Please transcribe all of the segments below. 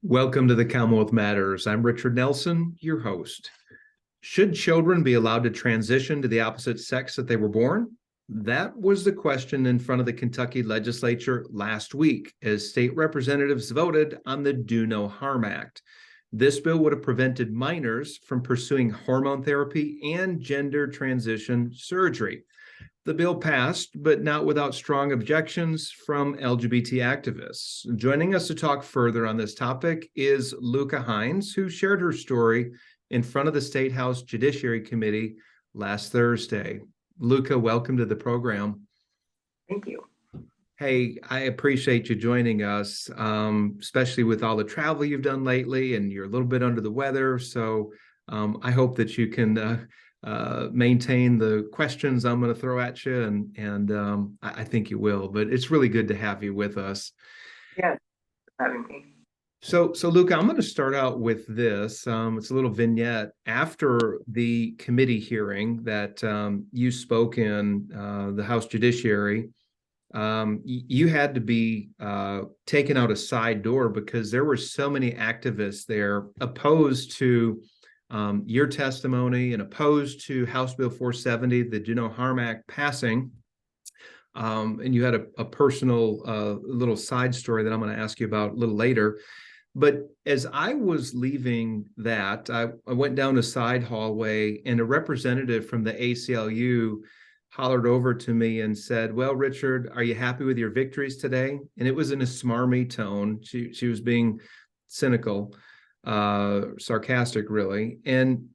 Welcome to the Commonwealth Matters. I'm Richard Nelson, your host. Should children be allowed to transition to the opposite sex that they were born? That was the question in front of the Kentucky legislature last week as state representatives voted on the Do No Harm Act. This bill would have prevented minors from pursuing hormone therapy and gender transition surgery. The bill passed, but not without strong objections from LGBT activists. Joining us to talk further on this topic is Luka, who shared her story in front of the State House Judiciary Committee last Thursday. Luka, welcome to the program. Thank you. Hey, I appreciate you joining us, especially with all the travel you've done lately, and you're a little bit under the weather. So I hope that you can maintain the questions I'm going to throw at you, and I think you will. But it's really good to have you with us. Yeah, having me. So Luka, I'm going to start out with this. It's a little vignette. After the committee hearing that you spoke in the House Judiciary, you had to be taken out a side door because there were so many activists there opposed to your testimony and opposed to House Bill 470, the Do No Harm Act passing. And you had a personal little side story that I'm going to ask you about a little later. But as I was leaving that, I went down a side hallway, and a representative from the ACLU hollered over to me and said, "Well, Richard, are you happy with your victories today?" And it was in a smarmy tone. She was being cynical, sarcastic, really. And,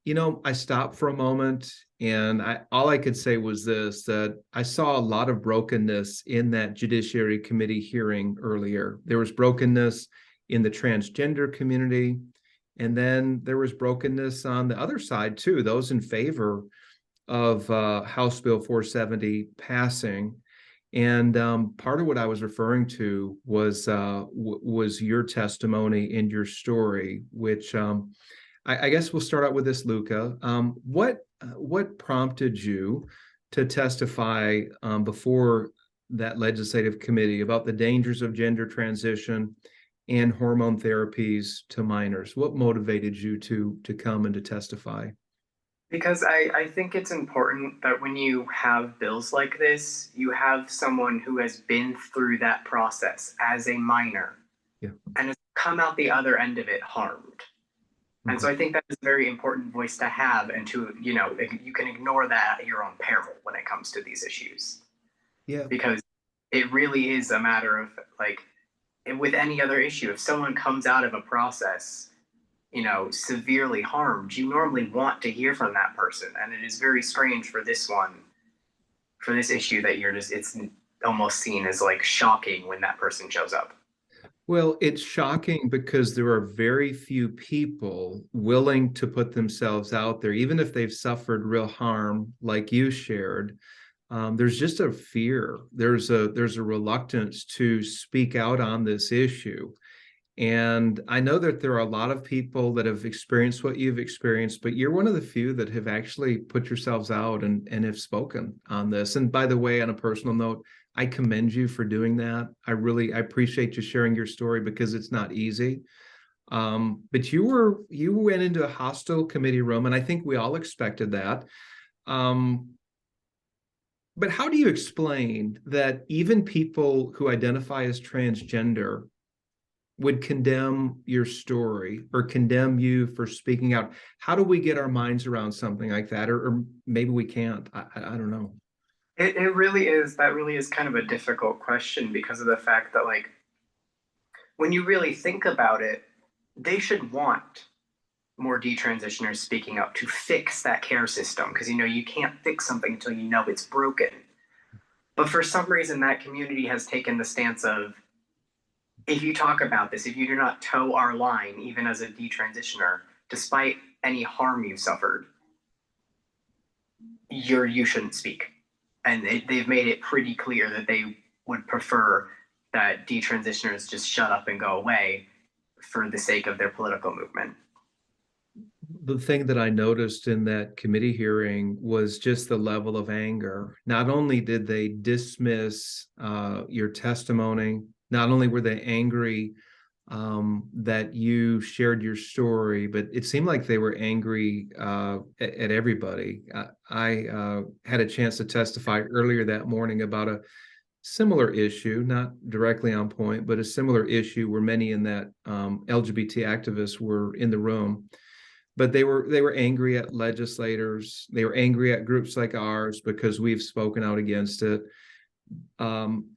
I stopped for a moment, and all I could say was this, that I saw a lot of brokenness in that Judiciary Committee hearing earlier. There was brokenness in the transgender community, and then there was brokenness on the other side too, those in favor of House Bill 470 passing. And part of what I was referring to was your testimony and your story, which I guess we'll start out with this, Luka. What prompted you to testify before that legislative committee about the dangers of gender transition and hormone therapies to minors? What motivated you to come and to testify? Because I think it's important that when you have bills like this, you have someone who has been through that process as a minor, Yeah. And has come out the other end of it harmed. Mm-hmm. And so I think that is a very important voice to have, and to, you can ignore that at your own peril when it comes to these issues. Yeah. Because it really is a matter of, like, with any other issue, if someone comes out of a process severely harmed, you normally want to hear from that person. And it is very strange for this issue that it's almost seen as like shocking when that person shows up. Well, it's shocking because there are very few people willing to put themselves out there, even if they've suffered real harm like you shared. There's just a fear. There's a reluctance to speak out on this issue. And I know that there are a lot of people that have experienced what you've experienced, but you're one of the few that have actually put yourselves out and have spoken on this. And by the way, on a personal note, I commend you for doing that. I appreciate you sharing your story because it's not easy. But you went into a hostile committee room, and I think we all expected that. But how do you explain that even people who identify as transgender would condemn your story or condemn you for speaking out? How do we get our minds around something like that? Or maybe we can't. I don't know. It really is. That really is kind of a difficult question because of the fact that, like, when you really think about it, they should want more detransitioners speaking up to fix that care system, because you can't fix something until you know it's broken. But for some reason, that community has taken the stance of, if you talk about this, if you do not toe our line, even as a detransitioner, despite any harm you've suffered, you shouldn't speak. And they've made it pretty clear that they would prefer that detransitioners just shut up and go away for the sake of their political movement. The thing that I noticed in that committee hearing was just the level of anger. Not only did they dismiss your testimony, not only were they angry that you shared your story, but it seemed like they were angry at everybody. I had a chance to testify earlier that morning about a similar issue, not directly on point, but a similar issue where many in that LGBT activists were in the room. But they were angry at legislators. They were angry at groups like ours because we've spoken out against it. Um,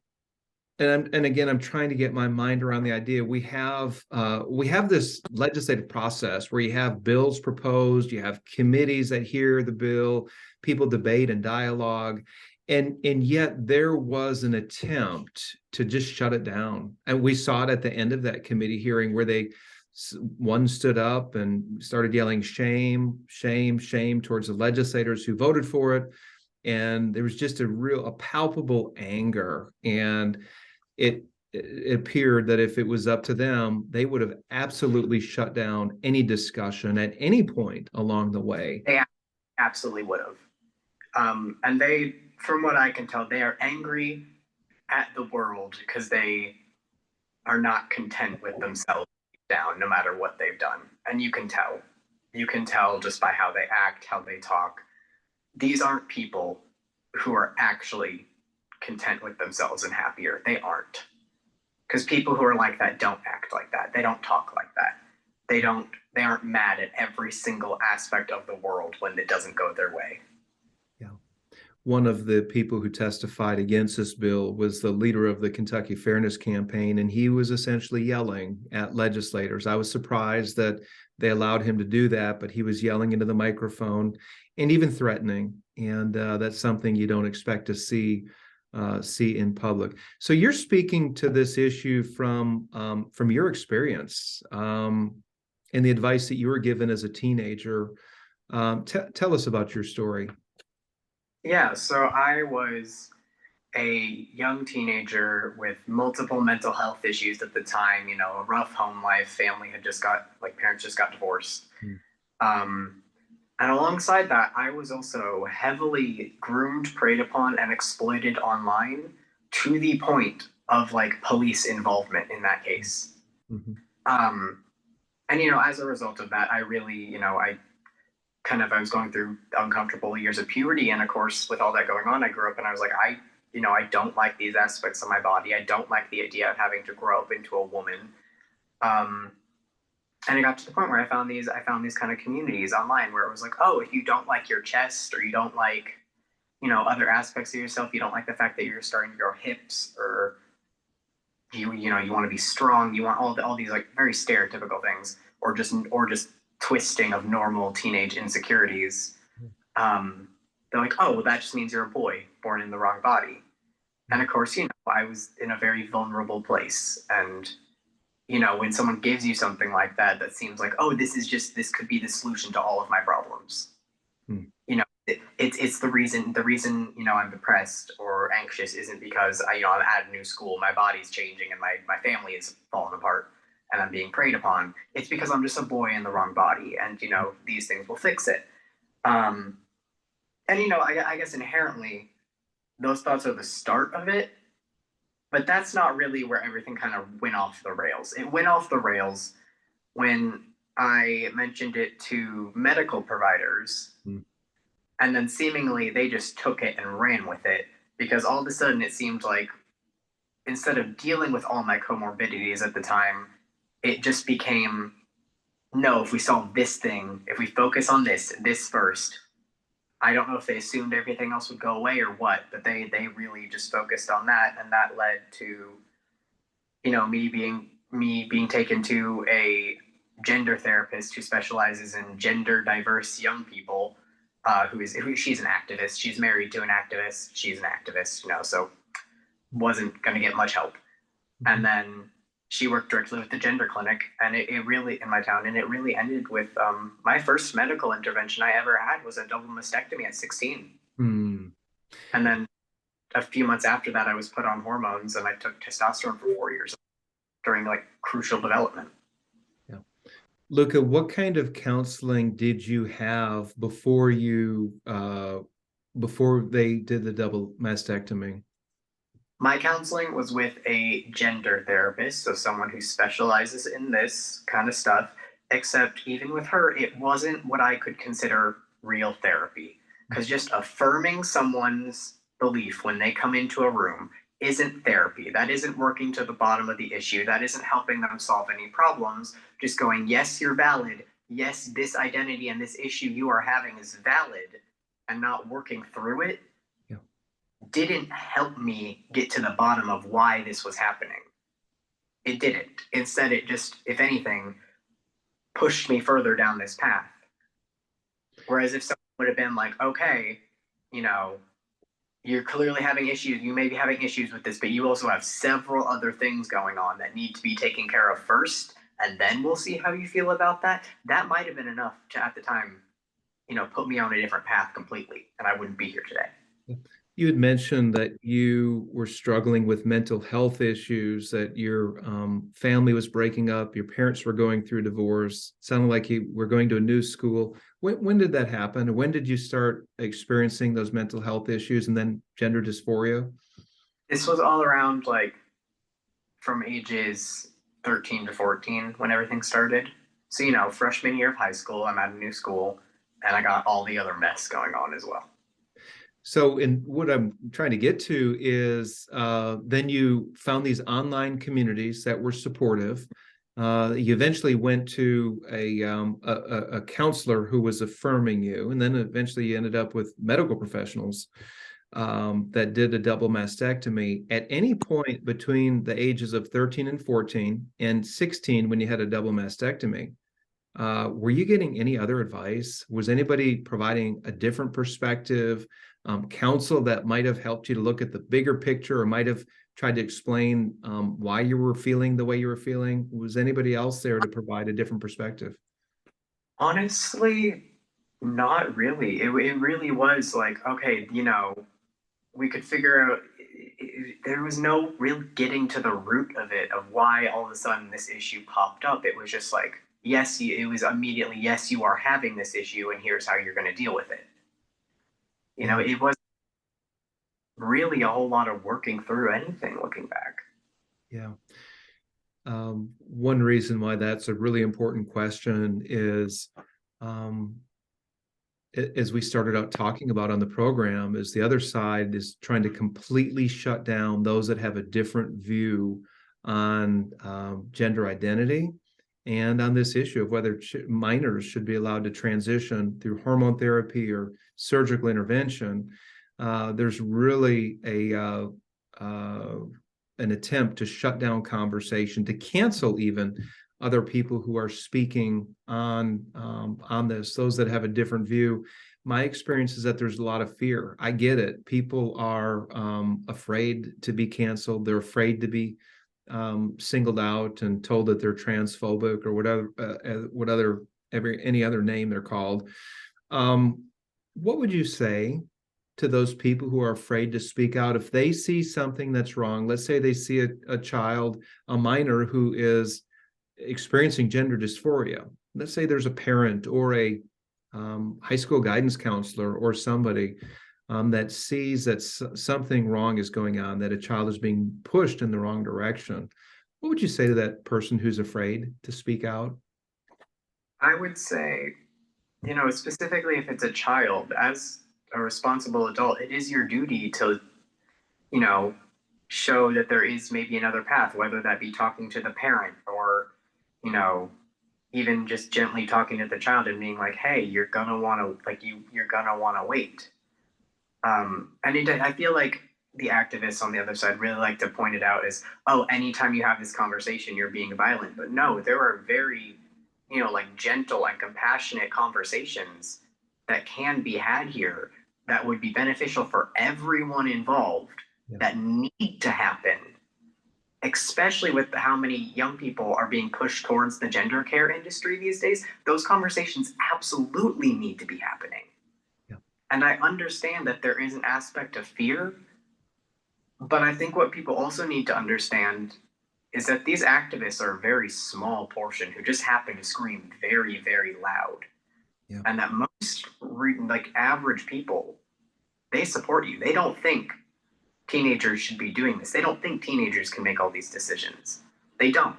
and again, I'm trying to get my mind around the idea. We have this legislative process where you have bills proposed, you have committees that hear the bill, people debate and dialogue, and yet there was an attempt to just shut it down. And we saw it at the end of that committee hearing where one stood up and started yelling shame, shame, shame towards the legislators who voted for it. And there was just a palpable anger. And it appeared that if it was up to them, they would have absolutely shut down any discussion at any point along the way. They absolutely would have. And they, from what I can tell, they are angry at the world because they are not content with themselves down, no matter what they've done. And you can tell. You can tell just by how they act, how they talk. These aren't people who are actually content with themselves and happier. They aren't. Because people who are like that don't act like that. They don't talk like that. They aren't mad at every single aspect of the world when it doesn't go their way. Yeah. One of the people who testified against this bill was the leader of the Kentucky Fairness Campaign, and he was essentially yelling at legislators. I was surprised that they allowed him to do that, but he was yelling into the microphone and even threatening. And that's something you don't expect to see in public. So you're speaking to this issue from your experience and the advice that you were given as a teenager. Tell us about your story. Yeah, so I was a young teenager with multiple mental health issues at the time, a rough home life. Parents just got divorced. Hmm. And alongside that, I was also heavily groomed, preyed upon, and exploited online to the point of police involvement in that case. Mm-hmm. And as a result of that, I really, I was going through uncomfortable years of puberty, and of course, with all that going on, I grew up and I was like, I don't like these aspects of my body. I don't like the idea of having to grow up into a woman. And it got to the point where I found these kind of communities online where it was like, oh, if you don't like your chest, or you don't like, other aspects of yourself, you don't like the fact that you're starting to grow hips, or you want to be strong, you want all these very stereotypical things, or just twisting of normal teenage insecurities. They're like, oh, well, that just means you're a boy born in the wrong body. And of course, I was in a very vulnerable place. And, when someone gives you something like that, that seems like, oh, this could be the solution to all of my problems. Hmm. It's the reason, I'm depressed or anxious isn't because I'm at a new school, my body's changing, and my family is falling apart, and I'm being preyed upon. It's because I'm just a boy in the wrong body, and these things will fix it. And I guess inherently those thoughts are the start of it, but that's not really where everything kind of went off the rails. It went off the rails when I mentioned it to medical providers, and then seemingly they just took it and ran with it, because all of a sudden it seemed like instead of dealing with all my comorbidities at the time, it just became, no, if we solve this thing, if we focus on this first. I don't know if they assumed everything else would go away or what, but they really just focused on that, and that led to, me being taken to a gender therapist who specializes in gender diverse young people. She's an activist. She's married to an activist. She's an activist, so wasn't going to get much help. And then she worked directly with the gender clinic, and it really, in my town, and it really ended with my first medical intervention I ever had was a double mastectomy at 16. And then a few months after that, I was put on hormones, and I took testosterone for 4 years during crucial development. Yeah. Luka, what kind of counseling did you have before they did the double mastectomy? My counseling was with a gender therapist, so someone who specializes in this kind of stuff, except even with her, it wasn't what I could consider real therapy. Because just affirming someone's belief when they come into a room isn't therapy. That isn't working to the bottom of the issue. That isn't helping them solve any problems. Just going, yes, you're valid. Yes, this identity and this issue you are having is valid, and not working through it Yeah. didn't help me get to the bottom of why this was happening. It didn't. Instead, it just, if anything, pushed me further down this path. Whereas if someone would have been like, okay, you know, you're clearly having issues, you may be having issues with this, but you also have several other things going on that need to be taken care of first, and then we'll see how you feel about that. That might have been enough to, at the time, put me on a different path completely, and I wouldn't be here today. You had mentioned that you were struggling with mental health issues, that your family was breaking up, your parents were going through divorce, sounded like you were going to a new school. When did that happen? When did you start experiencing those mental health issues and then gender dysphoria? This was all around like from ages 13 to 14 when everything started. So, freshman year of high school, I'm at a new school, and I got all the other mess going on as well. So, in what I'm trying to get to is then you found these online communities that were supportive. You eventually went to a counselor who was affirming you, and then eventually you ended up with medical professionals that did a double mastectomy. At any point between the ages of 13 and 14 and 16, when you had a double mastectomy, were you getting any other advice? Was anybody providing a different perspective, counsel that might have helped you to look at the bigger picture, or might have tried to explain why you were feeling the way you were feeling? Was anybody else there to provide a different perspective? Honestly, not really. It really was like, okay, we could figure out, there was no real getting to the root of it, of why all of a sudden this issue popped up. It was just like, yes, it was immediately, yes, you are having this issue, and here's how you're going to deal with it. Yeah, It was really a whole lot of working through anything looking back. yeah. One reason why that's a really important question is, um, as we started out talking about on the program, is the other side is trying to completely shut down those that have a different view on gender identity and on this issue of whether minors should be allowed to transition through hormone therapy or surgical intervention. There's really an attempt to shut down conversation, to cancel even other people who are speaking on this, those that have a different view. My experience is that there's a lot of fear. I get it. People are afraid to be canceled. They're afraid to be singled out and told that they're transphobic or whatever, any other name they're called. What would you say to those people who are afraid to speak out if they see something that's wrong? Let's say they see a child, a minor, who is experiencing gender dysphoria. Let's say there's a parent or a high school guidance counselor or somebody that sees that something wrong is going on, that a child is being pushed in the wrong direction. What would you say to that person who's afraid to speak out? I would say, specifically if it's a child, as a responsible adult, it is your duty to, you know, show that there is maybe another path, whether that be talking to the parent or, you know, even just gently talking to the child and being like, hey, you're gonna want to, like, you're gonna want to wait. I feel like the activists on the other side really like to point it out as, oh, anytime you have this conversation, you're being violent. But no, there are very, like gentle and compassionate conversations that can be had here that would be beneficial for everyone involved, Yeah. that need to happen, especially with how many young people are being pushed towards the gender care industry these days. Those conversations absolutely need to be happening. Yeah. And I understand that there is an aspect of fear, but I think what people also need to understand is that these activists are a very small portion who just happen to scream very, very loud. Yeah. And that most like average people, they support you. They don't think, teenagers should be doing this. They don't think teenagers can make all these decisions. They don't.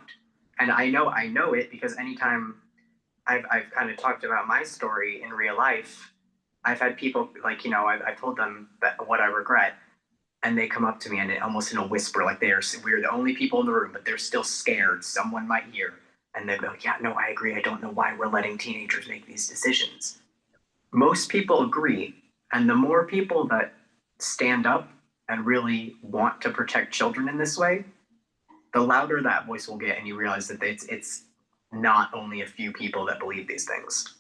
And I know it because anytime I've kind of talked about my story in real life, I've had people like, I've told them that what I regret, and they come up to me and almost in a whisper, like we're the only people in the room, but they're still scared someone might hear. And they go, yeah, no, I agree. I don't know why we're letting teenagers make these decisions. Most people agree. And the more people that stand up and really want to protect children in this way, the louder that voice will get, and you realize that it's not only a few people that believe these things.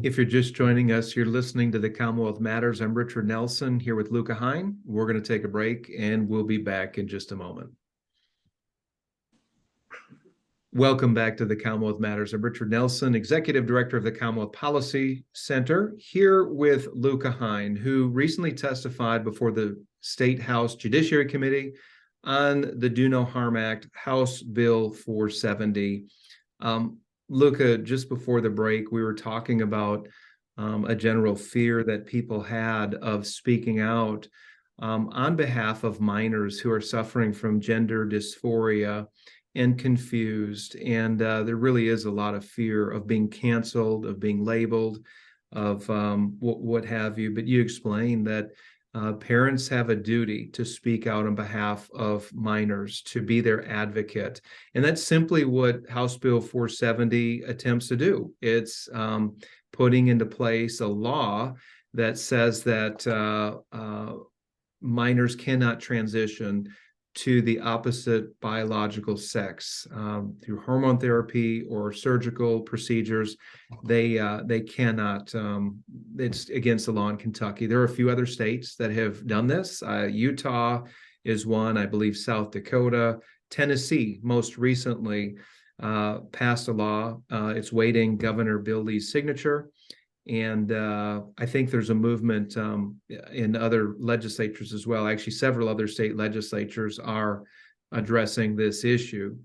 If you're just joining us, you're listening to the Commonwealth Matters. I'm Richard Nelson here with Luka Hein. We're going to take a break, and we'll be back in just a moment. Welcome back to the Commonwealth Matters. I'm Richard Nelson, Executive Director of the Commonwealth Policy Center, here with Luka Hein, who recently testified before the State House Judiciary Committee on the Do No Harm Act, House Bill 470. Luka, just before the break, we were talking about a general fear that people had of speaking out on behalf of minors who are suffering from gender dysphoria and confused. And there really is a lot of fear of being canceled, of being labeled, of what have you. But you explained that parents have a duty to speak out on behalf of minors, to be their advocate. And that's simply what House Bill 470 attempts to do. It's putting into place a law that says that minors cannot transition to the opposite biological sex through hormone therapy or surgical procedures. They cannot. It's against the law in Kentucky. There are a few other states that have done this. Utah is one, I believe. South Dakota, Tennessee, most recently passed a law. It's waiting Governor Bill Lee's signature. And I think there's a movement in other legislatures as well. Actually, several other state legislatures are addressing this issue.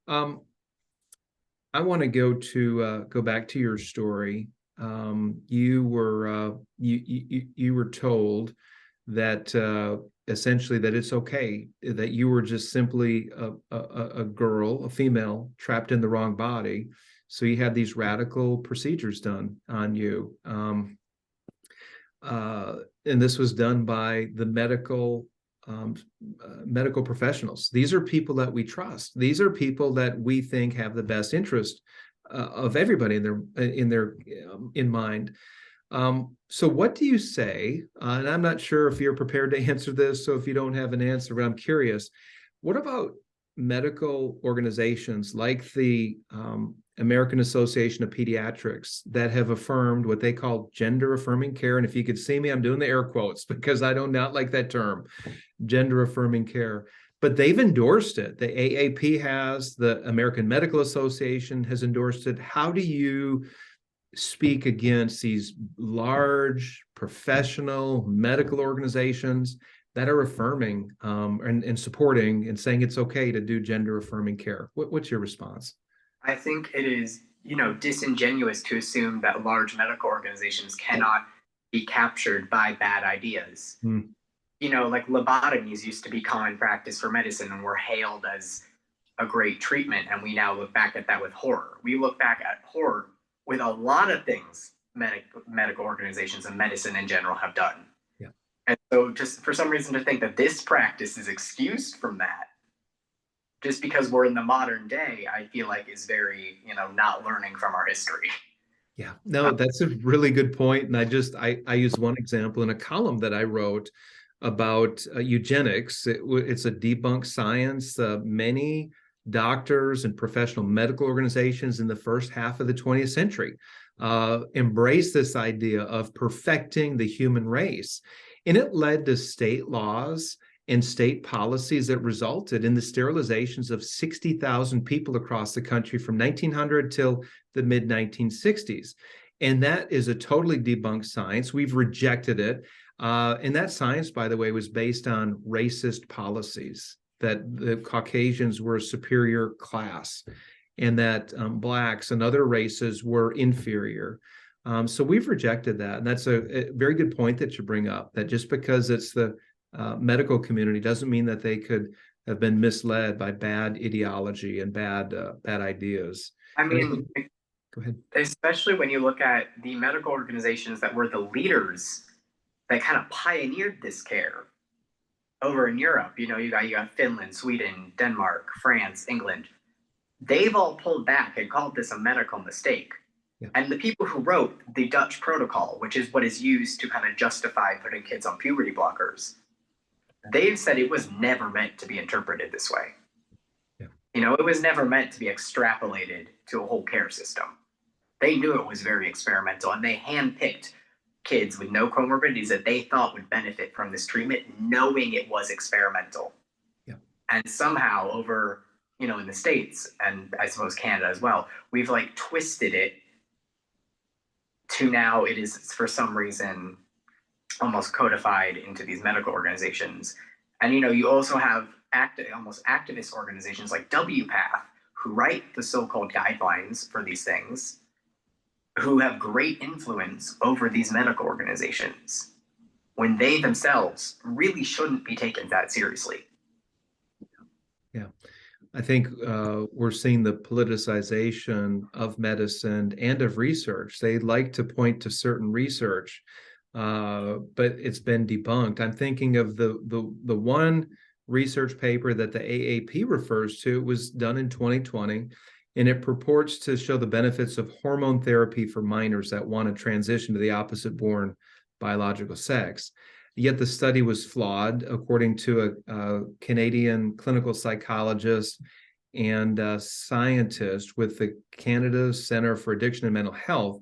I want to go back to your story. You were told that essentially that it's okay, that you were just simply a girl, a female trapped in the wrong body. So you had these radical procedures done on you. And this was done by the medical professionals. These are people that we trust. These are people that we think have the best interest of everybody in mind. So what do you say? And I'm not sure if you're prepared to answer this. So if you don't have an answer, but I'm curious, what about medical organizations like the American Association of Pediatrics that have affirmed what they call gender affirming care? And if you could see me, I'm doing the air quotes because I do not like that term, gender affirming care. But they've endorsed it. The AAP has, the American Medical Association has endorsed it. How do you speak against these large professional medical organizations that are affirming and supporting and saying it's okay to do gender affirming care? What's your response? I think it is, disingenuous to assume that large medical organizations cannot be captured by bad ideas. Like lobotomies used to be common practice for medicine and were hailed as a great treatment. And we now look back at that with horror. We look back at horror with a lot of things medical organizations and medicine in general have done. Yeah. And so just for some reason to think that this practice is excused from that, just because we're in the modern day, I feel like is very, not learning from our history. Yeah, no, that's a really good point. And I use one example in a column that I wrote about eugenics. It's a debunked science. Many doctors and professional medical organizations in the first half of the 20th century embraced this idea of perfecting the human race. And it led to state laws and state policies that resulted in the sterilizations of 60,000 people across the country from 1900 till the mid-1960s. And that is a totally debunked science. We've rejected it. And that science, by the way, was based on racist policies, that the Caucasians were a superior class and that Blacks and other races were inferior. So we've rejected that. And that's a very good point that you bring up, that just because it's the medical community doesn't mean that they could have been misled by bad ideology and bad ideas. I And I mean, think, go ahead. especially when you look at the medical organizations that were the leaders that kind of pioneered this care over in Europe. You got Finland, Sweden, Denmark, France, England. They've all pulled back and called this a medical mistake. Yeah. And the people who wrote the Dutch protocol, which is what is used to kind of justify putting kids on puberty blockers, they've said it was never meant to be interpreted this way. Yeah. It was never meant to be extrapolated to a whole care system. They knew it was very experimental, and they handpicked kids with no comorbidities that they thought would benefit from this treatment, knowing it was experimental. Yeah. And somehow over, in the States, and I suppose Canada as well, we've like twisted it to now it is for some reason almost codified into these medical organizations. And you also have almost activist organizations like WPATH who write the so-called guidelines for these things, who have great influence over these medical organizations when they themselves really shouldn't be taken that seriously. Yeah. I think we're seeing the politicization of medicine and of research. They like to point to certain research, but it's been debunked. I'm thinking of the one research paper that the AAP refers to. It was done in 2020, and it purports to show the benefits of hormone therapy for minors that want to transition to the opposite-born biological sex. Yet the study was flawed, according to a Canadian clinical psychologist and scientist with the Canada Center for Addiction and Mental Health.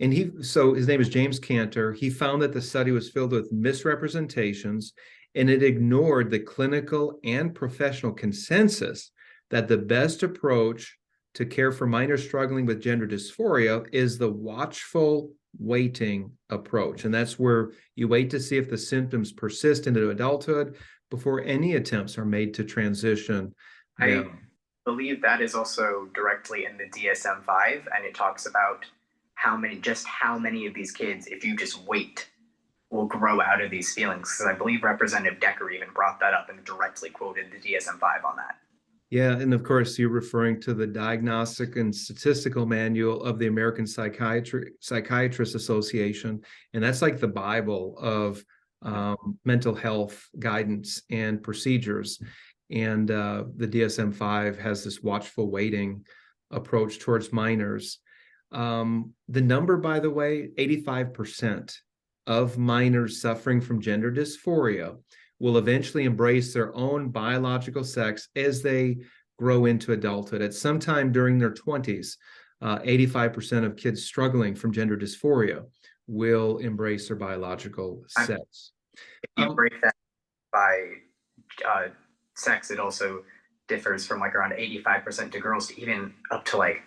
And his name is James Cantor. He found that the study was filled with misrepresentations, and it ignored the clinical and professional consensus that the best approach to care for minors struggling with gender dysphoria is the watchful waiting approach. And that's where you wait to see if the symptoms persist into adulthood before any attempts are made to transition them. I believe that is also directly in the DSM-5, and it talks about how many of these kids, if you just wait, will grow out of these feelings. Because I believe Representative Decker even brought that up and directly quoted the DSM-5 on that. Yeah, and of course, you're referring to the Diagnostic and Statistical Manual of the American Psychiatrists Association, and that's like the Bible of mental health guidance and procedures. And the DSM-5 has this watchful waiting approach towards minors. The number, by the way, 85% of minors suffering from gender dysphoria will eventually embrace their own biological sex as they grow into adulthood. At some time during their 20s, 85% of kids struggling from gender dysphoria will embrace their biological sex. If you break that by sex, it also differs from like around 85% to girls to even up to like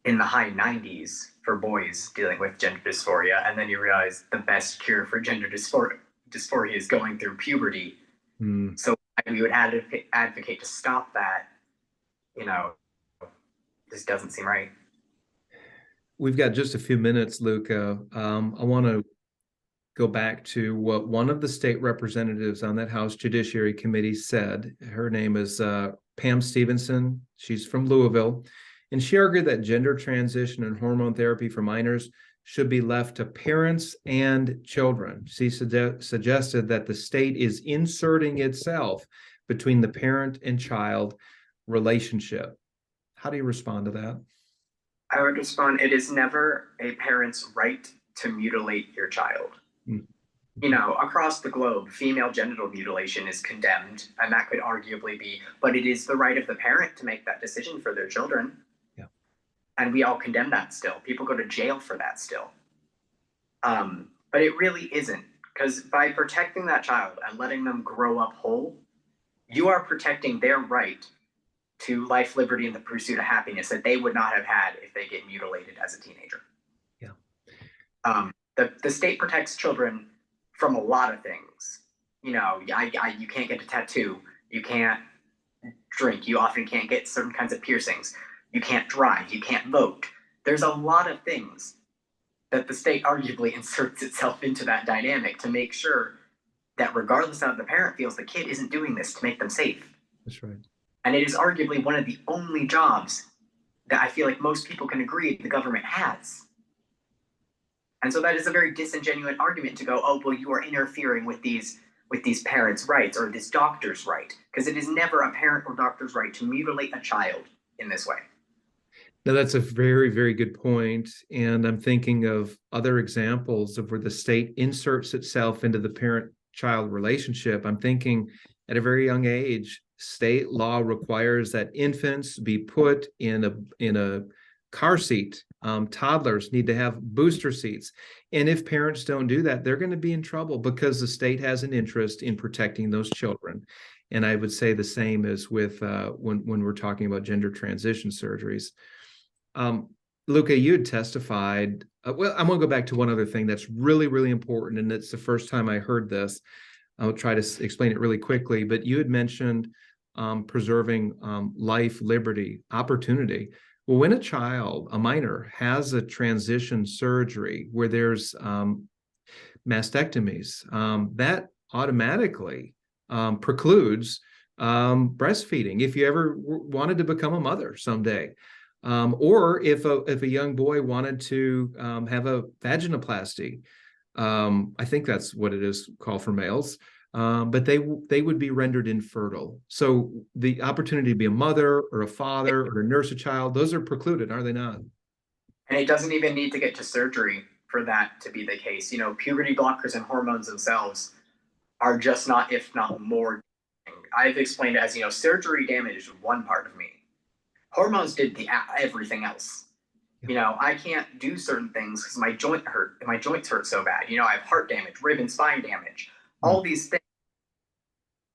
in the high 90s for boys dealing with gender dysphoria. And then you realize the best cure for gender dysphoria is going through puberty. So we would advocate to stop that. This doesn't seem right. We've got just a few minutes, Luka. I want to go back to what one of the state representatives on that House Judiciary Committee said. Her name is Pam Stevenson. She's from Louisville. And she argued that gender transition and hormone therapy for minors should be left to parents and children. She suggested that the state is inserting itself between the parent and child relationship. How do you respond to that? I would respond, it is never a parent's right to mutilate your child. Across the globe, female genital mutilation is condemned, and that could arguably be, but it is the right of the parent to make that decision for their children. And we all condemn that still. People go to jail for that still. But it really isn't, because by protecting that child and letting them grow up whole, you are protecting their right to life, liberty, and the pursuit of happiness that they would not have had if they get mutilated as a teenager. Yeah. The state protects children from a lot of things. You can't get a tattoo. You can't drink. You often can't get certain kinds of piercings. You can't drive, you can't vote. There's a lot of things that the state arguably inserts itself into that dynamic to make sure that regardless of how the parent feels, the kid isn't doing this to make them safe. That's right. And it is arguably one of the only jobs that I feel like most people can agree the government has. And so that is a very disingenuous argument to go, oh, well, you are interfering with these parents' rights or this doctor's right, because it is never a parent or doctor's right to mutilate a child in this way. Now, that's a very, very good point. And I'm thinking of other examples of where the state inserts itself into the parent-child relationship. I'm thinking at a very young age, state law requires that infants be put in a car seat. Toddlers need to have booster seats. And if parents don't do that, they're going to be in trouble because the state has an interest in protecting those children. And I would say the same as with when we're talking about gender transition surgeries. Luka, you had testified. Well, I'm going to go back to one other thing that's really, really important, and it's the first time I heard this. I'll try to explain it really quickly, but you had mentioned preserving life, liberty, opportunity. Well, when a child, a minor, has a transition surgery where there's mastectomies, that automatically precludes breastfeeding if you ever wanted to become a mother someday. Or if a young boy wanted to have a vaginoplasty, I think that's what it is called for males, but they would be rendered infertile. So the opportunity to be a mother or a father or to nurse a child, those are precluded, are they not? And it doesn't even need to get to surgery for that to be the case. You know, puberty blockers and hormones themselves are just not, if not more. I've explained it as, you know, surgery damaged one part of me. Hormones did everything else. You know, I can't do certain things because my joints hurt so bad. You know, I have heart damage, rib and spine damage, all these things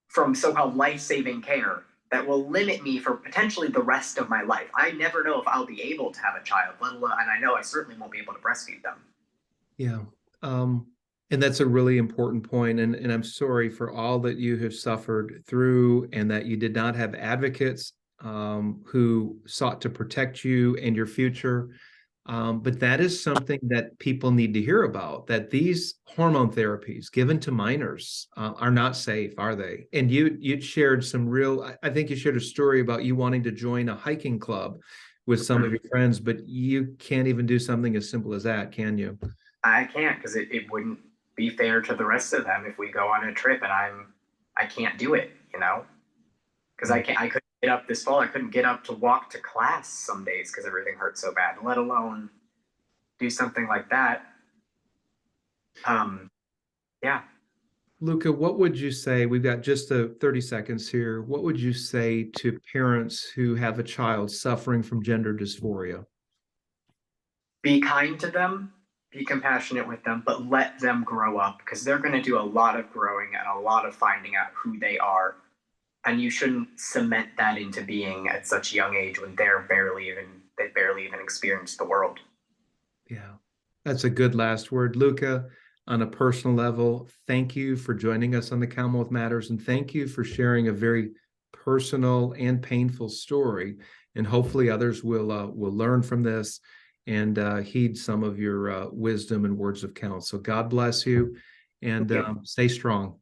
from so-called life-saving care that will limit me for potentially the rest of my life. I never know if I'll be able to have a child, let alone, and I know I certainly won't be able to breastfeed them. Yeah. And that's a really important point. And I'm sorry for all that you have suffered through and that you did not have advocates who sought to protect you and your future. But that is something that people need to hear about, that these hormone therapies given to minors are not safe, are they? And you shared some real, I think you shared a story about you wanting to join a hiking club with some of your friends, but you can't even do something as simple as that, can you? I can't, because it wouldn't be fair to the rest of them if we go on a trip and I can't do it, you know? Because I couldn't get up this fall. I couldn't get up to walk to class some days because everything hurt so bad, let alone do something like that. Yeah. Luka, what would you say? We've got just 30 seconds here. What would you say to parents who have a child suffering from gender dysphoria? Be kind to them, be compassionate with them, but let them grow up, because they're going to do a lot of growing and a lot of finding out who they are. And you shouldn't cement that into being at such a young age when they barely even experienced the world. Yeah, that's a good last word. Luka, on a personal level, thank you for joining us on the Commonwealth Matters, and thank you for sharing a very personal and painful story. And hopefully others will learn from this and heed some of your wisdom and words of counsel. God bless you, and stay strong.